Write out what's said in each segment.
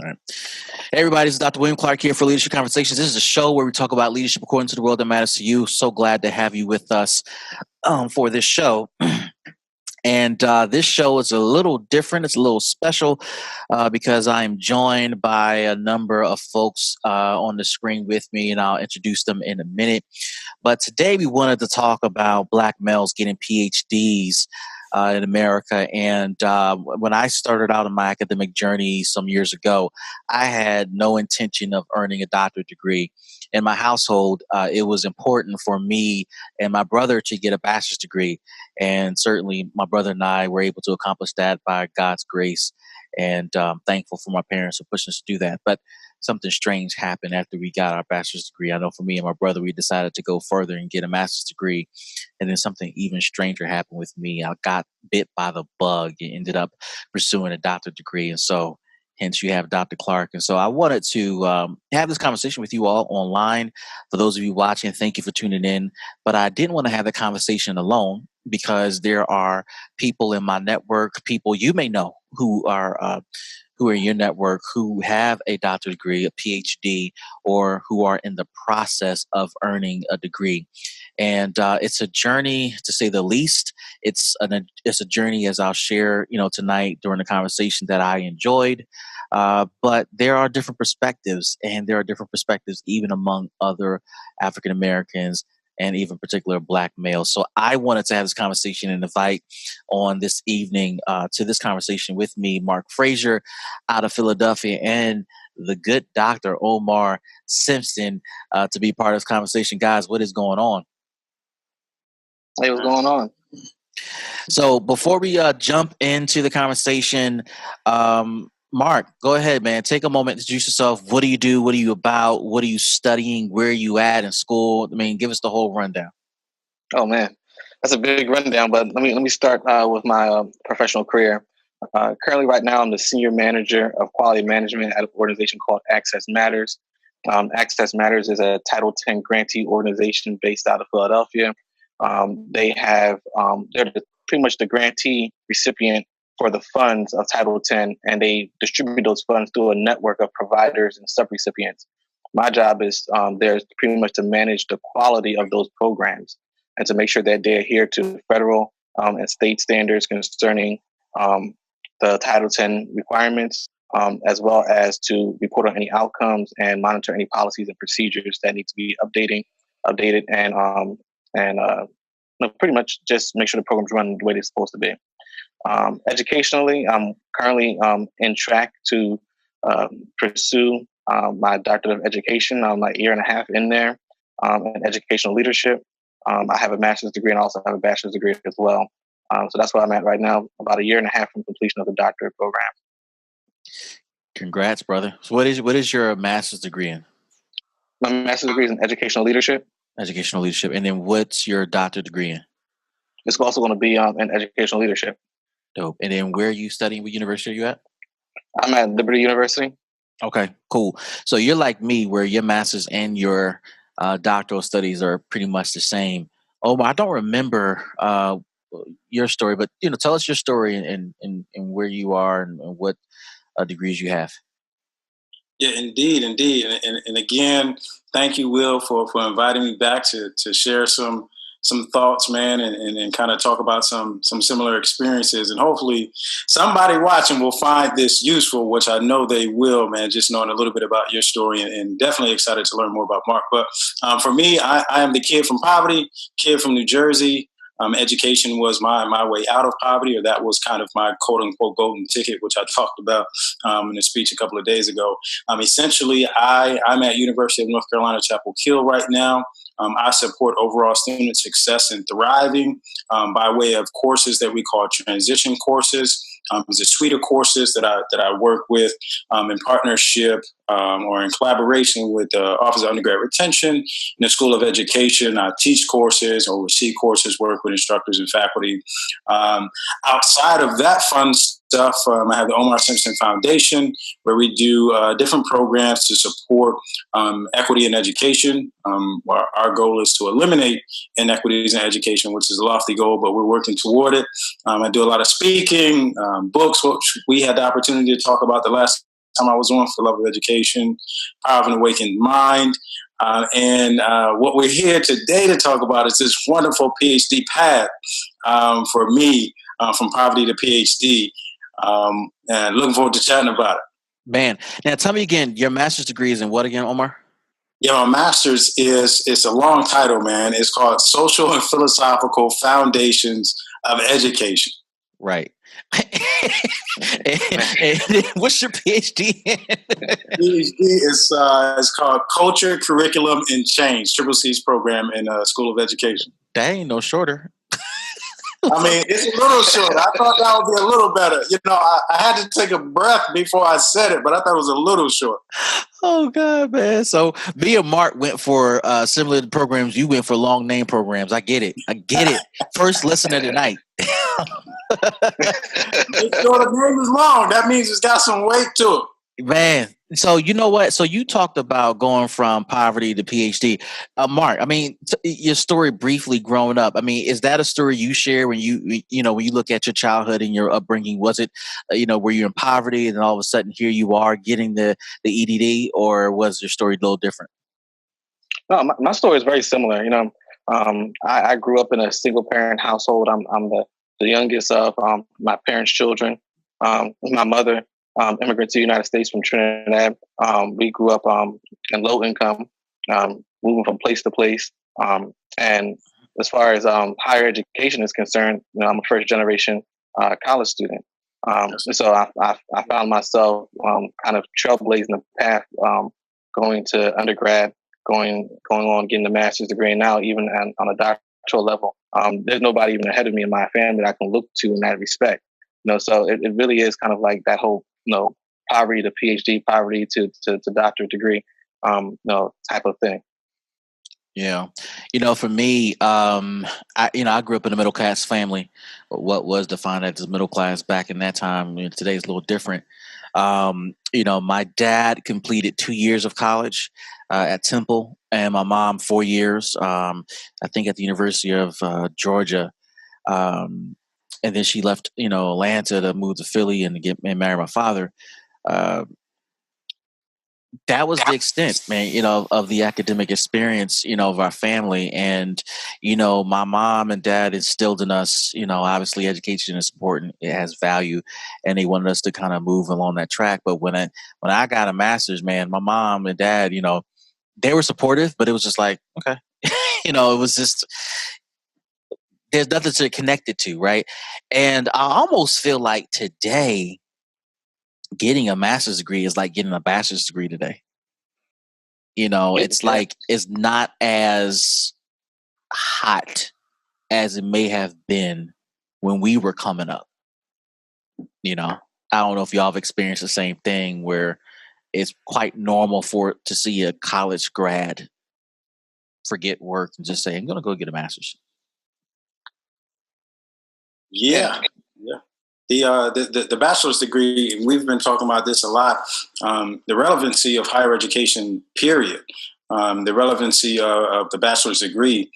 All right. Hey, everybody, this is Dr. William Clark here for Leadership Conversations. This is a show where we talk about leadership according to the world that matters to you. So glad to have you with us for this show. And this show is a little different. It's a little special because I'm joined by a number of folks on the screen with me, and I'll introduce them in a minute. But today we wanted to talk about Black males getting PhDs in America. And when I started out on my academic journey some years ago, I had no intention of earning a doctorate degree. In my household, it was important for me and my brother to get a bachelor's degree. And certainly my brother and I were able to accomplish that by God's grace. And thankful for my parents for pushing us to do that. But something strange happened after we got our bachelor's degree. I know for me and my brother, we decided to go further and get a master's degree. And then something even stranger happened with me. I got bit by the bug and ended up pursuing a doctorate degree. And so hence you have Dr. Clark. And so I wanted to have this conversation with you all online. For those of you watching, thank you for tuning in. But I didn't want to have the conversation alone because there are people in my network, people you may know who are in your network who have a doctorate degree, a PhD, or who are in the process of earning a degree. And it's a journey, to say the least. It's a journey, as I'll share, tonight during the conversation, that I enjoyed. But there are different perspectives, and there are different perspectives even among other African Americans and even particular Black males. So I wanted to have this conversation and invite on this evening to this conversation with me, Mark Fraiser out of Philadelphia, and the good Dr. Omar Simpson to be part of this conversation. Guys, what is going on? Hey, what's going on? So before we jump into the conversation, Mark, go ahead, man. Take a moment to introduce yourself. What do you do? What are you about? What are you studying? Where are you at in school? I mean, give us the whole rundown. Oh man, that's a big rundown. But let me start with my professional career. Currently, right now, I'm the senior manager of quality management at an organization called Access Matters. Access Matters is a Title X grantee organization based out of Philadelphia. They're pretty much the grantee recipient for the funds of Title X, and they distribute those funds through a network of providers and subrecipients. My job is there's pretty much to manage the quality of those programs and to make sure that they adhere to federal and state standards concerning the Title X requirements, as well as to report on any outcomes and monitor any policies and procedures that need to be updated, and pretty much just make sure the programs run the way they're supposed to be. Educationally, I'm currently in track to pursue my doctorate of education. I'm like a year and a half in there in educational leadership. I have a master's degree and also have a bachelor's degree as well. So that's where I'm at right now, about a year and a half from completion of the doctorate program. Congrats, brother. So what is your master's degree in? My master's degree is in educational leadership. Educational leadership. And then what's your doctorate degree in? It's also going to be in educational leadership. Dope. And then where are you studying? What university are you at? I'm at Liberty University. Okay, cool. So you're like me, where your master's and your doctoral studies are pretty much the same. Oh, I don't remember your story, but tell us your story and where you are and what degrees you have. Yeah, indeed. And again, thank you, Will, for inviting me back to share some thoughts, man, and kind of talk about some similar experiences. And hopefully somebody watching will find this useful, which I know they will, man, just knowing a little bit about your story, and definitely excited to learn more about Mark. But for me, I am the kid from poverty, kid from New Jersey. Education was my way out of poverty, or that was kind of my quote unquote golden ticket, which I talked about in a speech a couple of days ago. Essentially, I'm at University of North Carolina, Chapel Hill right now. I support overall student success and thriving by way of courses that we call transition courses. It's a suite of courses that I work with in partnership or in collaboration with the Office of Undergrad Retention in the School of Education. I teach courses, oversee courses, work with instructors and faculty. Outside of that fun stuff, I have the Omar Simpson Foundation, where we do different programs to support equity in education. Our goal is to eliminate inequities in education, which is a lofty goal, but we're working toward it. I do a lot of speaking, books, which we had the opportunity to talk about the last time I was on for Love of Education, Power of an Awakened Mind. And what we're here today to talk about is this wonderful PhD path for me, from poverty to PhD. And looking forward to chatting about it. Man, now tell me again, your master's degree is in what again, Omar? Yeah, my master's it's a long title, man. It's called Social and Philosophical Foundations of Education. Right. and what's your PhD in? PhD is called Culture, Curriculum, and Change, Triple C's program in School of Education. That ain't no shorter. I mean, it's a little short. I thought that would be a little better. You know, I had to take a breath before I said it, but I thought it was a little short. Oh, God, man. So me and Mark went for similar to programs. You went for long name programs. I get it. First lesson of the night. Make sure the name is long. That means it's got some weight to it. Man, so you know what? So you talked about going from poverty to PhD. Mark, I mean, your story briefly growing up. I mean, is that a story you share when when you look at your childhood and your upbringing? Was it, were you in poverty and then all of a sudden here you are getting the EDD, or was your story a little different? No, my story is very similar. I grew up in a single parent household. I'm the youngest of my parents' children. My mother, immigrant to the United States from Trinidad. We grew up in low income, moving from place to place. And as far as higher education is concerned, I'm a first generation college student. So I found myself kind of trailblazing the path, going to undergrad, going on getting a master's degree, and now even on a doctoral level. There's nobody even ahead of me in my family that I can look to in that respect. So it really is kind of like that whole poverty to PhD, poverty to doctorate degree, type of thing. Yeah. For me, I grew up in a middle class family. What was defined as middle class back in that time, today's a little different. My dad completed 2 years of college at Temple, and my mom 4 years, I think at the University of Georgia. And then she left, Atlanta to move to Philly and marry my father. That was the extent, man, of the academic experience, of our family. And, my mom and dad instilled in us, obviously education is important. It has value, and they wanted us to kind of move along that track. But when I got a master's, man, my mom and dad, they were supportive, but it was just like, okay, it was just, there's nothing to connect it to, right? And I almost feel like today, getting a master's degree is like getting a bachelor's degree today. It's like it's not as hot as it may have been when we were coming up. I don't know if y'all have experienced the same thing where it's quite normal to see a college grad forget work and just say, I'm going to go get a master's. Yeah. The bachelor's degree, we've been talking about this a lot, the relevancy of higher education, period. The relevancy of the bachelor's degree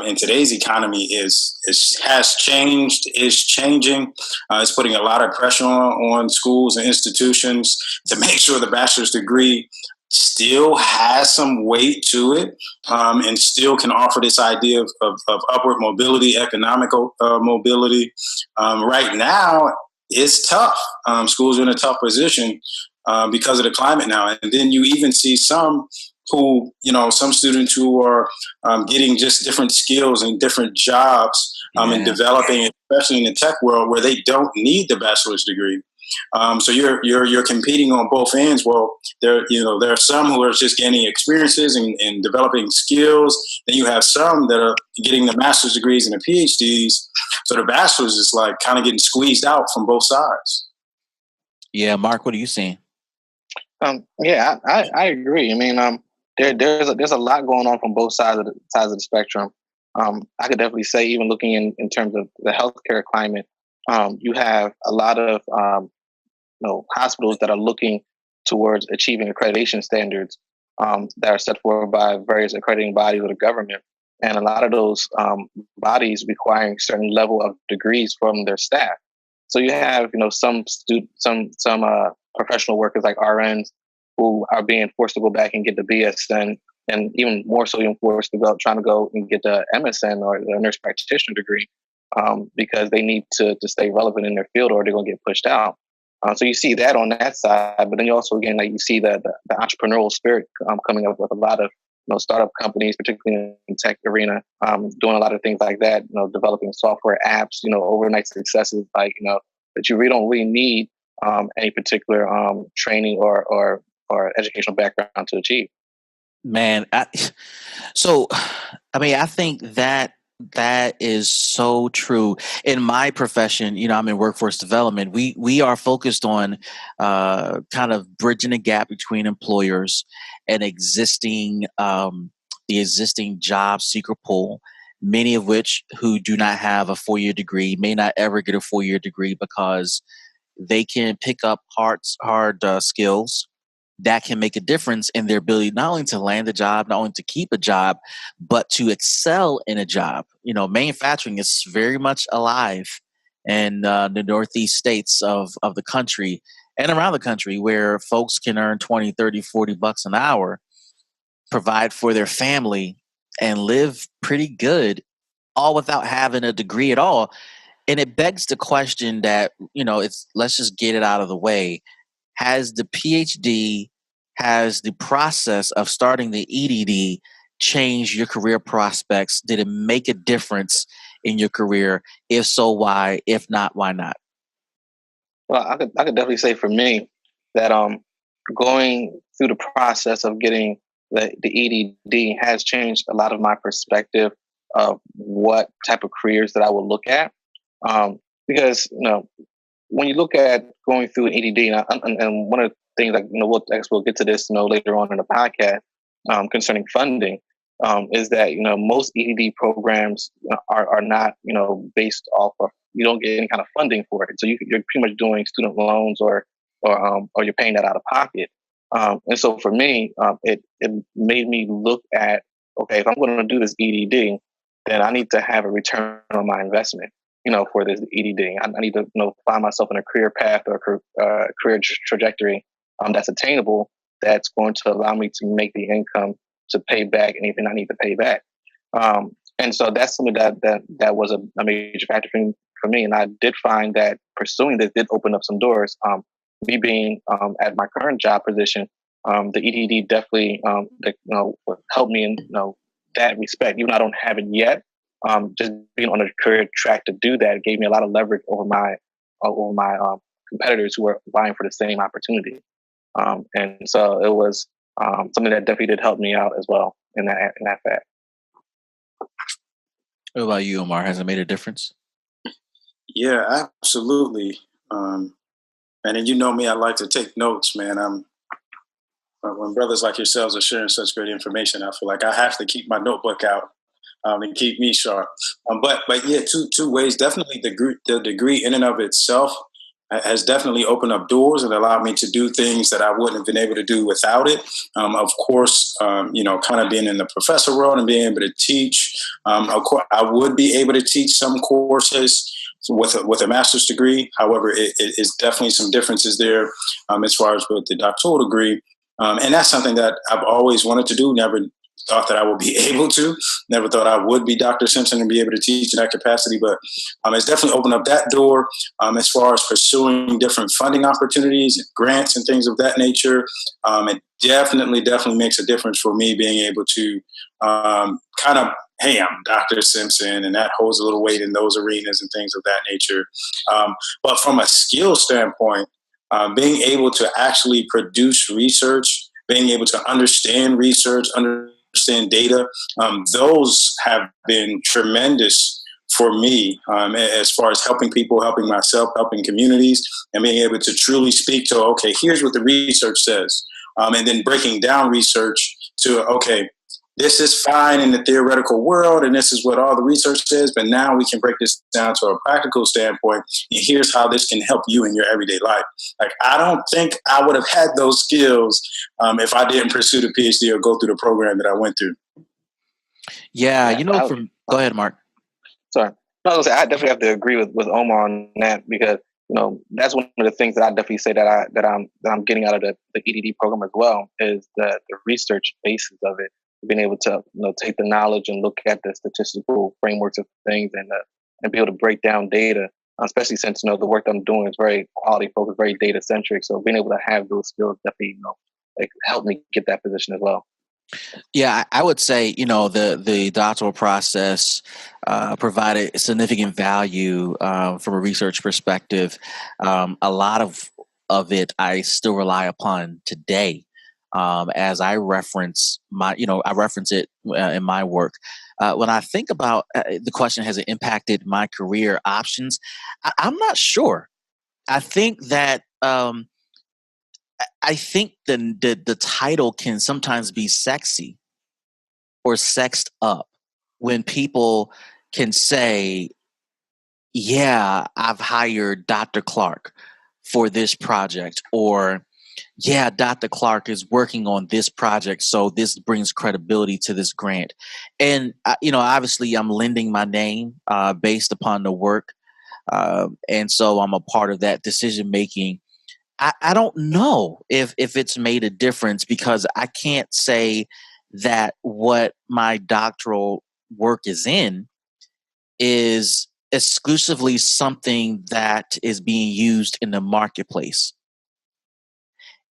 in today's economy has changed, is changing. It's putting a lot of pressure on schools and institutions to make sure the bachelor's degree still has some weight to it, and still can offer this idea of upward mobility, economical mobility. Right now, it's tough. Schools are in a tough position because of the climate now. And then you even see some who, some students who are getting just different skills and different jobs and developing, especially in the tech world, where they don't need the bachelor's degree. So you're competing on both ends. Well, there are some who are just gaining experiences and developing skills. Then you have some that are getting the master's degrees and the PhDs. So the bachelor's is like kind of getting squeezed out from both sides. Yeah, Mark, what are you seeing? I agree. I mean, there's a lot going on from both sides of the spectrum. I could definitely say, even looking in terms of the healthcare climate, you have a lot of hospitals that are looking towards achieving accreditation standards that are set forward by various accrediting bodies of the government, and a lot of those bodies requiring certain level of degrees from their staff. So you have, some professional workers like RNs who are being forced to go back and get the BSN, and even more so, even forced to trying to go and get the MSN or the nurse practitioner degree, because they need to stay relevant in their field or they're going to get pushed out. So you see that on that side, but then you also, again, like you see the entrepreneurial spirit coming up with a lot of startup companies, particularly in tech arena, doing a lot of things like that. Developing software apps. Overnight successes like that you really don't really need any particular training or educational background to achieve. Man, I think that is so true. In my profession, I'm in workforce development. We are focused on kind of bridging the gap between employers and the existing job seeker pool, many of which who do not have a 4-year degree, may not ever get a 4-year degree because they can pick up hard skills that can make a difference in their ability not only to land a job, not only to keep a job, but to excel in a job. Manufacturing is very much alive in the Northeast states of the country and around the country, where folks can earn 20, 30, 40 bucks an hour, provide for their family, and live pretty good, all without having a degree at all. And it begs the question that, let's just get it out of the way. Has the PhD, has the process of starting the EDD changed your career prospects? Did it make a difference in your career? If so, why? If not, why not? Well, I could definitely say for me that going through the process of getting the EDD has changed a lot of my perspective of what type of careers that I would look at. Because when you look at going through an EDD, and one of the things, like we'll get to this later on in the podcast concerning funding, is that most EDD programs are not based off of, you don't get any kind of funding for it, so you're pretty much doing student loans or you're paying that out of pocket. And so for me, it made me look at, okay, if I'm going to do this EDD, then I need to have a return on my investment. For this EDD, I need to find myself in a career path or career trajectory that's attainable, that's going to allow me to make the income to pay back anything I need to pay back. And so that's something that was a major factor for me. And I did find that pursuing this did open up some doors. Me being at my current job position, the EDD definitely helped me in that respect. Even though I don't have it yet. Just being on a career track to do that gave me a lot of leverage over my competitors who were vying for the same opportunity. And so it was something that definitely did help me out as well in that fact. What about you, Omar? Has it made a difference? Yeah, absolutely. And then me, I like to take notes, man. When brothers like yourselves are sharing such great information, I feel like I have to keep my notebook out. And keep me sharp. But yeah, two ways. Definitely the degree in and of itself has definitely opened up doors and allowed me to do things that I wouldn't have been able to do without it. Of course, kind of being in the professor world and being able to teach. Of course, I would be able to teach some courses with a master's degree. However, it is definitely some differences there as far as with the doctoral degree. And that's something that I've always wanted to do. Never thought that I would be able to. Never thought I would be Dr. Simpson and be able to teach in that capacity. But it's definitely opened up that door as far as pursuing different funding opportunities, and grants, and things of that nature. It definitely makes a difference for me being able to kind of, hey, I'm Dr. Simpson, and that holds a little weight in those arenas and things of that nature. But from a skill standpoint, being able to actually produce research, being able to understand research, understand data, those have been tremendous for me as far as helping people, helping myself, helping communities, and being able to truly speak to, okay, here's what the research says, and then breaking down research to, okay, this is fine in the theoretical world, and this is what all the research says, but now we can break this down to a practical standpoint, and here's how this can help you in your everyday life. Like, I don't think I would have had those skills if I didn't pursue the PhD or go through the program that I went through. Yeah, go ahead, Mark. Sorry. No, I definitely have to agree with Omar on that, because that's one of the things that I definitely say that I'm getting out of the EDD program as well, is the research basis of it, being able to take the knowledge and look at the statistical frameworks of things, and be able to break down data, especially since the work that I'm doing is very quality focused, very data centric. So being able to have those skills definitely like help me get that position as well. Yeah, I would say, the doctoral process provided significant value from a research perspective. A lot of it I still rely upon today, as I reference I reference it in my work. When I think about the question, has it impacted my career options? I'm not sure. I think that the title can sometimes be sexy or sexed up when people can say, yeah, I've hired Dr. Clark for this project, or yeah, Dr. Clark is working on this project, so this brings credibility to this grant. And obviously I'm lending my name based upon the work, and so I'm a part of that decision making. I don't know if it's made a difference, because I can't say that what my doctoral work is in is exclusively something that is being used in the marketplace.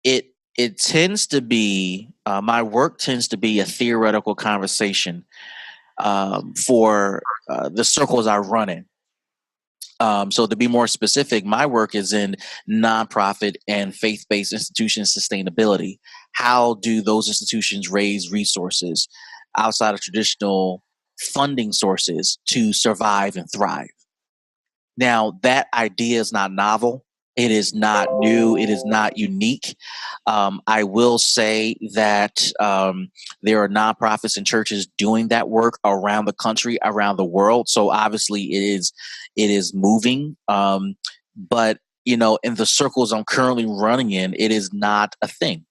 It tends to be my work tends to be a theoretical conversation for the circles I run in. So to be more specific, my work is in nonprofit and faith-based institution sustainability. How do those institutions raise resources outside of traditional funding sources to survive and thrive? Now, that idea is not novel. It is not new. It is not unique. I will say that there are nonprofits and churches doing that work around the country, around the world. So obviously, it is moving. But in the circles I'm currently running in, it is not a thing.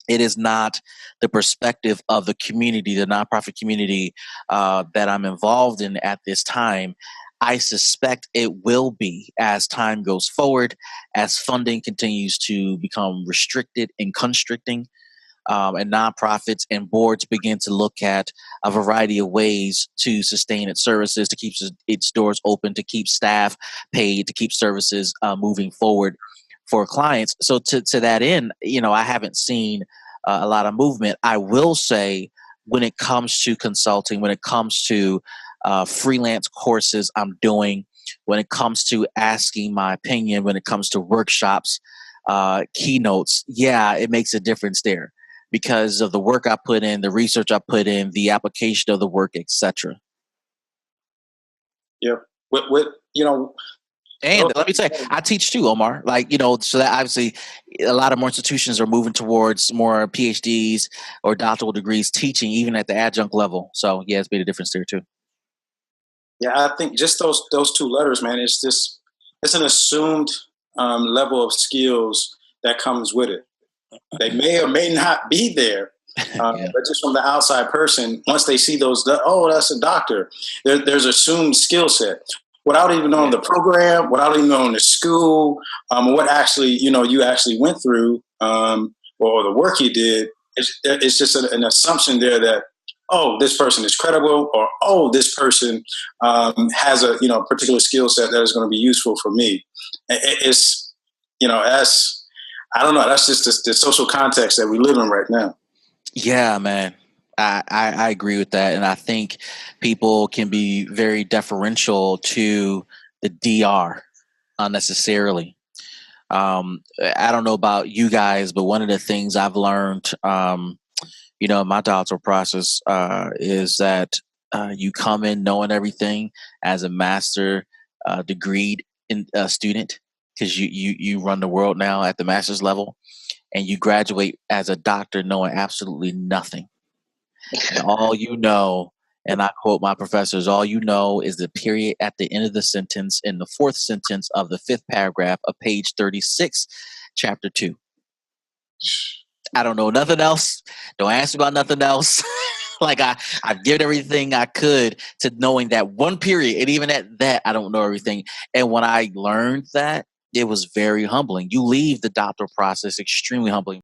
It is not the perspective of the community, the nonprofit community that I'm involved in at this time. I suspect it will be as time goes forward, as funding continues to become restricted and constricting, and nonprofits and boards begin to look at a variety of ways to sustain its services, to keep its doors open, to keep staff paid, to keep services moving forward for clients. So to that end, I haven't seen a lot of movement. I will say, when it comes to consulting, when it comes to freelance courses I'm doing, when it comes to asking my opinion, when it comes to workshops, keynotes, yeah, it makes a difference there because of the work I put in, the research I put in, the application of the work, etc. Yeah. And let me say, I teach too, Omar. So that obviously a lot of more institutions are moving towards more PhDs or doctoral degrees teaching, even at the adjunct level. So yeah, it's made a difference there too. Yeah, I think just those two letters, man, it's an assumed level of skills that comes with it. They may or may not be there, but just from the outside person, once they see those, that's a doctor. There's assumed skill set without even knowing the program, without even knowing the school, what actually you actually went through, or the work you did. It's just an assumption there that, oh, this person is credible, or oh, this person has a particular skill set that is going to be useful for me. It's that's, I don't know. That's just the social context that we live in right now. Yeah, man. I agree with that. And I think people can be very deferential to the DR unnecessarily. I don't know about you guys, but one of the things I've learned, in my doctoral process is that you come in knowing everything as a master degree student, because you run the world now at the master's level, and you graduate as a doctor knowing absolutely nothing. And all you know, and I quote my professors, all you know is the period at the end of the sentence in the fourth sentence of the fifth paragraph of page 36, chapter 2. I don't know nothing else. Don't ask me about nothing else. Like I've given everything I could to knowing that one period, and even at that, I don't know everything. And when I learned that, it was very humbling. You leave the doctoral process extremely humbling.